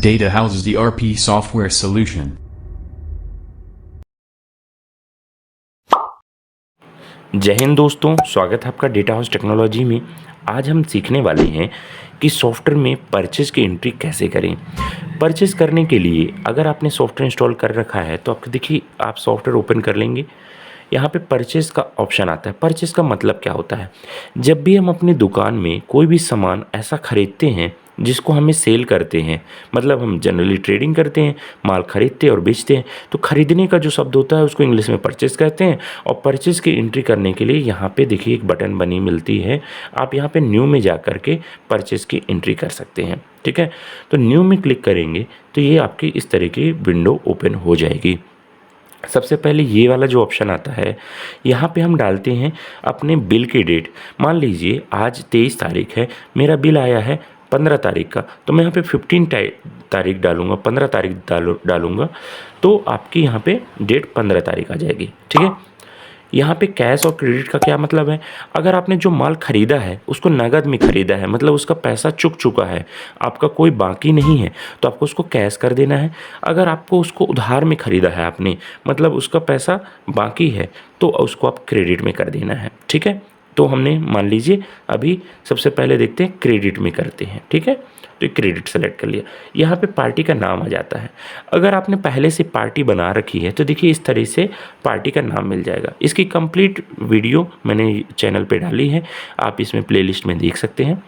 Data houses ERP software solution. जय हिंद दोस्तों, स्वागत है आपका डेटा हाउस टेक्नोलॉजी में। आज हम सीखने वाले हैं कि सॉफ्टवेयर में परचेज़ की एंट्री कैसे करें। परचेज़ करने के लिए अगर आपने सॉफ्टवेयर इंस्टॉल कर रखा है तो आपको देखिए, आप सॉफ्टवेयर ओपन कर लेंगे, यहाँ पे परचेज़ का ऑप्शन आता है। परचेज़ का मतलब क्या होता है? जब भी हम अपनी दुकान में कोई भी सामान ऐसा खरीदते हैं जिसको हमें सेल करते हैं, मतलब हम जनरली ट्रेडिंग करते हैं, माल खरीदते हैं और बेचते हैं, तो खरीदने का जो शब्द होता है उसको इंग्लिश में परचेज़ कहते हैं। और परचेज़ की एंट्री करने के लिए यहाँ पे देखिए एक बटन बनी मिलती है, आप यहाँ पे न्यू में जा कर के परचेज़ की एंट्री कर सकते हैं। ठीक है, तो न्यू में क्लिक करेंगे तो ये आपकी इस तरह की विंडो ओपन हो जाएगी। सबसे पहले ये वाला जो ऑप्शन आता है, यहाँ पे हम डालते हैं अपने बिल की डेट। मान लीजिए आज 23 तारीख है, मेरा बिल आया है 15 तारीख का, तो मैं यहाँ पे 15 तारीख डालूँगा, 15 तारीख डालूँगा, तो आपकी यहाँ पे डेट 15 तारीख आ जाएगी। ठीक है, यहाँ पे कैश और क्रेडिट का क्या मतलब है? अगर आपने जो माल खरीदा है उसको नगद में खरीदा है, मतलब उसका पैसा चुक चुका है, आपका कोई बाकी नहीं है, तो आपको उसको कैश कर देना है। अगर आपको उसको उधार में खरीदा है आपने, मतलब उसका पैसा बाकी है, तो उसको आप क्रेडिट में कर देना है। ठीक है, तो हमने मान लीजिए अभी सबसे पहले देखते हैं क्रेडिट में करते हैं। ठीक है, तो क्रेडिट सेलेक्ट कर लिया। यहाँ पे पार्टी का नाम आ जाता है। अगर आपने पहले से पार्टी बना रखी है तो देखिए इस तरह से पार्टी का नाम मिल जाएगा। इसकी कंप्लीट वीडियो मैंने चैनल पे डाली है, आप इसमें प्लेलिस्ट में देख सकते हैं।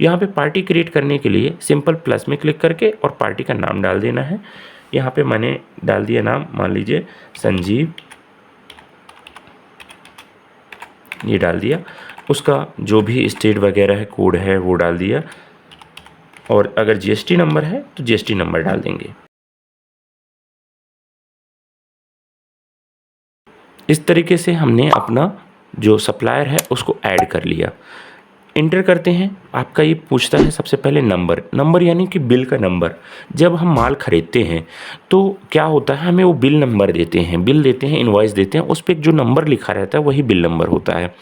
यहाँ पे पार्टी क्रिएट करने के लिए सिंपल प्लस में क्लिक करके और पार्टी का नाम डाल देना है। यहाँ पे मैंने डाल दिया नाम, मान लीजिए संजीव, ये डाल दिया। उसका जो भी स्टेट वगैरह है, कोड है, वो डाल दिया। और अगर जीएसटी नंबर है तो जीएसटी नंबर डाल देंगे। इस तरीके से हमने अपना जो सप्लायर है उसको ऐड कर लिया। इंटर करते हैं, आपका ये पूछता है सबसे पहले नंबर यानी कि बिल का नंबर। जब हम माल खरीदते हैं तो क्या होता है, हमें वो बिल नंबर देते हैं, बिल देते हैं, इनवॉइस देते हैं, उस पर जो नंबर लिखा रहता है वही बिल नंबर होता है।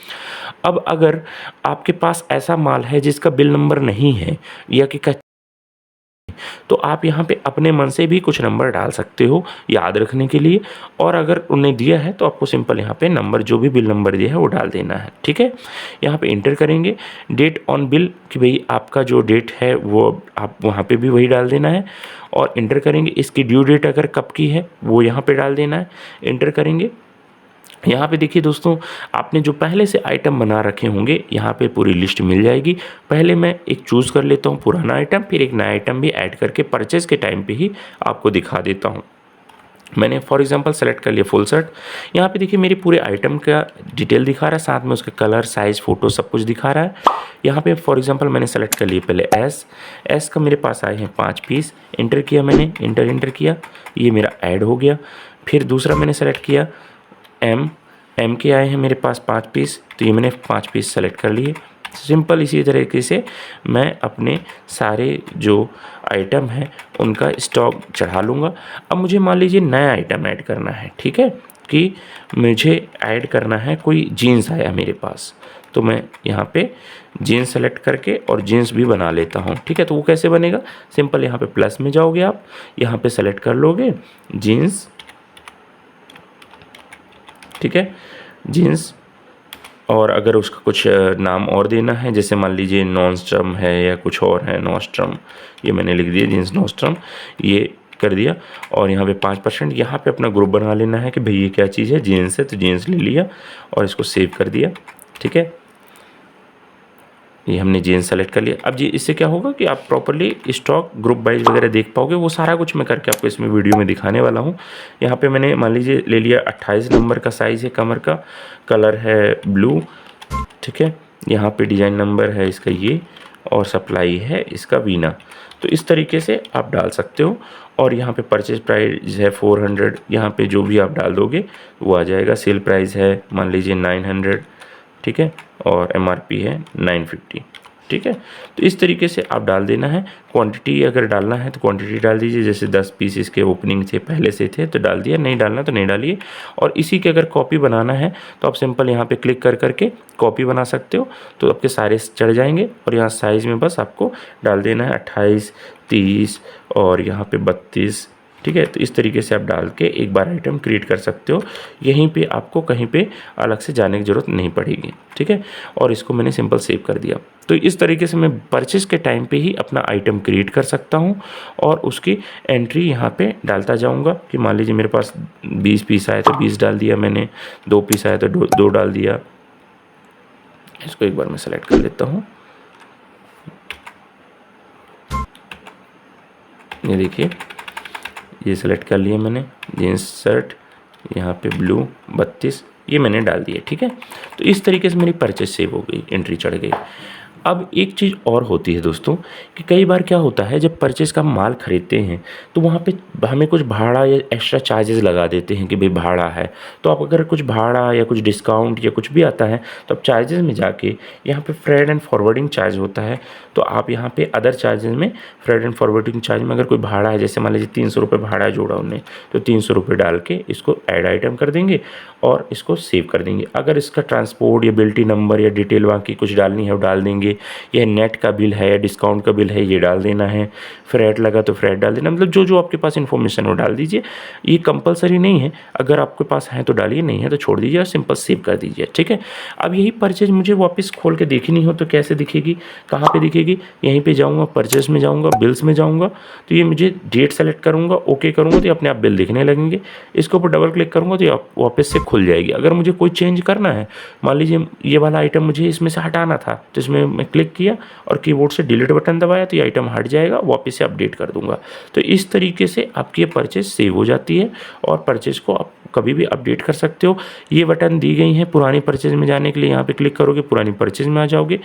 अब अगर आपके पास ऐसा माल है जिसका बिल नंबर नहीं है या कि तो आप यहाँ पे अपने मन से भी कुछ नंबर डाल सकते हो याद रखने के लिए, और अगर उन्हें दिया है तो आपको सिंपल यहाँ पे नंबर, जो भी बिल नंबर दिया है वो डाल देना है। ठीक है, यहाँ पे इंटर करेंगे डेट ऑन बिल, कि भाई आपका जो डेट है वो आप वहाँ पे भी वही डाल देना है, और इंटर करेंगे इसकी ड्यू डेट अगर कब की है वो यहाँ पर डाल देना है। इंटर करेंगे। यहाँ पे देखिए दोस्तों, आपने जो पहले से आइटम बना रखे होंगे यहाँ पे पूरी लिस्ट मिल जाएगी। पहले मैं एक चूज़ कर लेता हूँ पुराना आइटम, फिर एक नया आइटम भी ऐड करके परचेज़ के टाइम पे ही आपको दिखा देता हूँ। मैंने फॉर एग्जांपल सेलेक्ट कर लिया फुल शर्ट। यहाँ पे देखिए मेरे पूरे आइटम का डिटेल दिखा रहा है, साथ में उसका कलर, साइज़, फ़ोटो सब कुछ दिखा रहा है। यहाँ पे फॉर एग्जांपल मैंने सेलेक्ट कर लिया पहले एस का मेरे पास आए हैं 5 पीस। इंटर किया मैंने, इंटर किया, ये मेरा ऐड हो गया। फिर दूसरा मैंने सेलेक्ट किया एम के आए हैं मेरे पास 5 पीस, तो ये मैंने 5 पीस सेलेक्ट कर लिए। सिंपल इसी तरीके से मैं अपने सारे जो आइटम हैं उनका स्टॉक चढ़ा लूँगा। अब मुझे मान लीजिए नया आइटम ऐड करना है। ठीक है, कि मुझे ऐड करना है, कोई जीन्स आया मेरे पास, तो मैं यहाँ पे जीन्स सेलेक्ट करके और जीन्स भी बना लेता हूँ। ठीक है, तो वो कैसे बनेगा, सिंपल यहाँ पे प्लस में जाओगे आप, यहाँ पे सेलेक्ट कर लोगे जीन्स। ठीक है, जीन्स, और अगर उसका कुछ नाम और देना है, जैसे मान लीजिए नॉस्ट्रम है या कुछ और है, नॉस्ट्रम, ये मैंने लिख दिया जीन्स नॉस्ट्रम, ये कर दिया। और यहाँ पे 5% यहाँ पे अपना ग्रुप बना लेना है कि भाई ये क्या चीज़ है, जीन्स है, तो जीन्स ले लिया और इसको सेव कर दिया। ठीक है, ये हमने जीन्स सेलेक्ट कर लिया। अब जी इससे क्या होगा कि आप प्रॉपर्ली स्टॉक ग्रुप वाइज वगैरह देख पाओगे। वो सारा कुछ मैं करके आपको इसमें वीडियो में दिखाने वाला हूँ। यहाँ पे मैंने मान लीजिए ले लिया 28 नंबर का साइज़ है कमर का, कलर है ब्लू। ठीक है, यहाँ पे डिज़ाइन नंबर है इसका ये, और सप्लाई है इसका वीना। तो इस तरीके से आप डाल सकते हो। और यहाँ पे परचेज प्राइस है 400, यहाँ पे जो भी आप डाल दोगे वो आ जाएगा। सेल प्राइस है मान लीजिए 900, ठीक है, और एमआरपी है 950। ठीक है। तो इस तरीके से आप डाल देना है। क्वांटिटी अगर डालना है तो क्वांटिटी डाल दीजिए, जैसे 10 पीस इसके ओपनिंग थे पहले से थे तो डाल दिया, नहीं डालना तो नहीं डालिए। और इसी के अगर कॉपी बनाना है तो आप सिंपल यहाँ पे क्लिक कर करके कॉपी बना सकते हो, तो आपके सारे चढ़ जाएंगे। और यहाँ साइज़ में बस आपको डाल देना है 28, 30 और यहाँ पे 32, ठीक है। तो इस तरीके से आप डाल के एक बार आइटम क्रिएट कर सकते हो। यहीं पे आपको कहीं पे अलग से जाने की ज़रूरत नहीं पड़ेगी, ठीक है। और इसको मैंने सिंपल सेव कर दिया। तो इस तरीके से मैं परचेस के टाइम पे ही अपना आइटम क्रिएट कर सकता हूँ और उसकी एंट्री यहाँ पे डालता जाऊँगा कि मान लीजिए मेरे पास 20 पीस आए तो 20 डाल दिया मैंने, 2 पीस आए तो 2 डाल दिया। इसको एक बार मैं सेलेक्ट कर लेता हूँ। ये देखिए, ये सेलेक्ट कर लिया मैंने, जीन्स शर्ट यहाँ पे ब्लू 32, ये मैंने डाल दिया, ठीक है। तो इस तरीके से मेरी परचेस सेव हो गई, एंट्री चढ़ गई। अब एक चीज़ और होती है दोस्तों कि कई बार क्या होता है जब परचेस का माल खरीदते हैं तो वहाँ पे हमें कुछ भाड़ा या एक्स्ट्रा चार्जेस लगा देते हैं कि भाई भाड़ा है। तो आप अगर कुछ भाड़ा या कुछ डिस्काउंट या कुछ भी आता है तो आप चार्जेस में जाके यहाँ पे फ्रेट एंड फॉरवर्डिंग चार्ज होता है, तो आप यहाँ पे अदर चार्जेस में फ्रेट एंड फॉरवर्डिंग चार्ज में अगर कोई भाड़ा है, जैसे मान लीजिए 300 रुपये भाड़ा जोड़ा उन्हें, तो 300 रुपये डाल के इसको ऐड आइटम कर देंगे और इसको सेव कर देंगे। अगर इसका ट्रांसपोर्ट या बिल्टी नंबर या डिटेल वहाँ की कुछ डालनी है वो डाल देंगे, यह नेट का बिल है या डिस्काउंट का बिल है ये डाल देना है, फ्रेट लगा तो फ्रेट डाल देना, मतलब जो जो आपके पास इन्फॉर्मेशन वो डाल दीजिए। ये कंपलसरी नहीं है, अगर आपके पास है तो डालिए, नहीं है तो छोड़ दीजिए और सिंपल सेव कर दीजिए, ठीक है। अब यही परचेज मुझे वापस खोल के देखनी हो तो कैसे दिखेगी, कहाँ पे दिखेगी, यहीं पे जाऊँगा, परचेज में जाऊँगा, बिल्स में जाऊँगा, तो ये मुझे डेट सेलेक्ट करूँगा, ओके करूँगा तो ये अपने आप बिल दिखने लगेंगे। इसके ऊपर डबल क्लिक करूँगा तो ये वापस से खुल जाएगी। अगर मुझे कोई चेंज करना है, मान लीजिए ये वाला आइटम मुझे इसमें से हटाना था तो इसमें मैं क्लिक किया और कीबोर्ड से डिलीट बटन दबाया तो ये आइटम हट जाएगा, वापस से अपडेट कर दूंगा। तो इस तरीके से आपकी ये परचेज सेव हो जाती है और परचेज को आप कभी भी अपडेट कर सकते हो। ये बटन दी गई हैं पुरानी परचेज में जाने के लिए, यहाँ पे क्लिक करोगे पुरानी परचेज में आ जाओगे।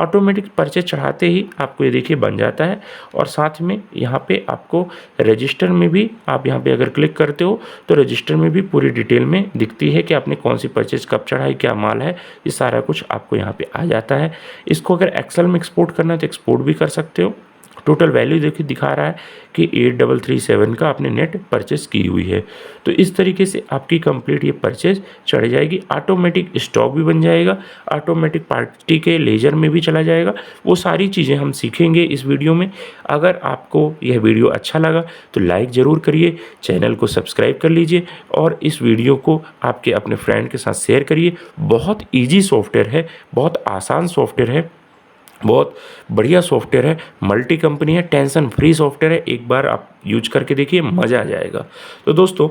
ऑटोमेटिक परचेज चढ़ाते ही आपको ये देखिए बन जाता है। और साथ में यहाँ पे आपको रजिस्टर में भी आप यहाँ पे अगर क्लिक करते हो तो रजिस्टर में भी पूरी डिटेल में दिखती है कि आपने कौन सी परचेज कब चढ़ाई, क्या माल है, ये सारा कुछ आपको यहाँ पे आ जाता है। इसको अगर एक्सेल में एक्सपोर्ट करना है तो एक्सपोर्ट भी कर सकते हो। टोटल वैल्यू देखिए दिखा रहा है कि 8337 का आपने नेट परचेस की हुई है। तो इस तरीके से आपकी कंप्लीट ये परचेज चढ़ जाएगी। ऑटोमेटिक स्टॉक भी बन जाएगा, ऑटोमेटिक पार्टी के लेजर में भी चला जाएगा। वो सारी चीज़ें हम सीखेंगे इस वीडियो में। अगर आपको यह वीडियो अच्छा लगा तो लाइक ज़रूर करिए, चैनल को सब्सक्राइब कर लीजिए और इस वीडियो को आपके अपने फ्रेंड के साथ शेयर करिए। बहुत ईजी सॉफ्टवेयर है, बहुत आसान सॉफ्टवेयर है, बहुत बढ़िया सॉफ्टवेयर है, मल्टी कंपनी है, टेंशन फ्री सॉफ्टवेयर है। एक बार आप यूज करके देखिए, मज़ा आ जाएगा। तो दोस्तों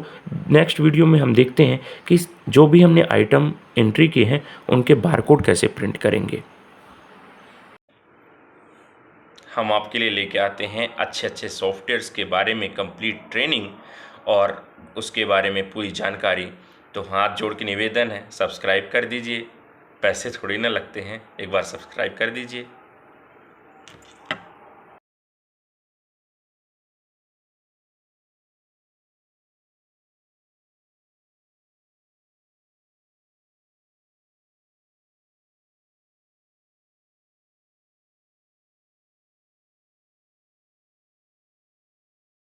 नेक्स्ट वीडियो में हम देखते हैं कि जो भी हमने आइटम एंट्री किए हैं उनके बारकोड कैसे प्रिंट करेंगे। हम आपके लिए लेके आते हैं अच्छे अच्छे सॉफ्टवेयर्स के बारे में कंप्लीट ट्रेनिंग और उसके बारे में पूरी जानकारी। तो हाथ जोड़ के निवेदन है, सब्सक्राइब कर दीजिए, पैसे थोड़ी ना लगते हैं, एक बार सब्सक्राइब कर दीजिए।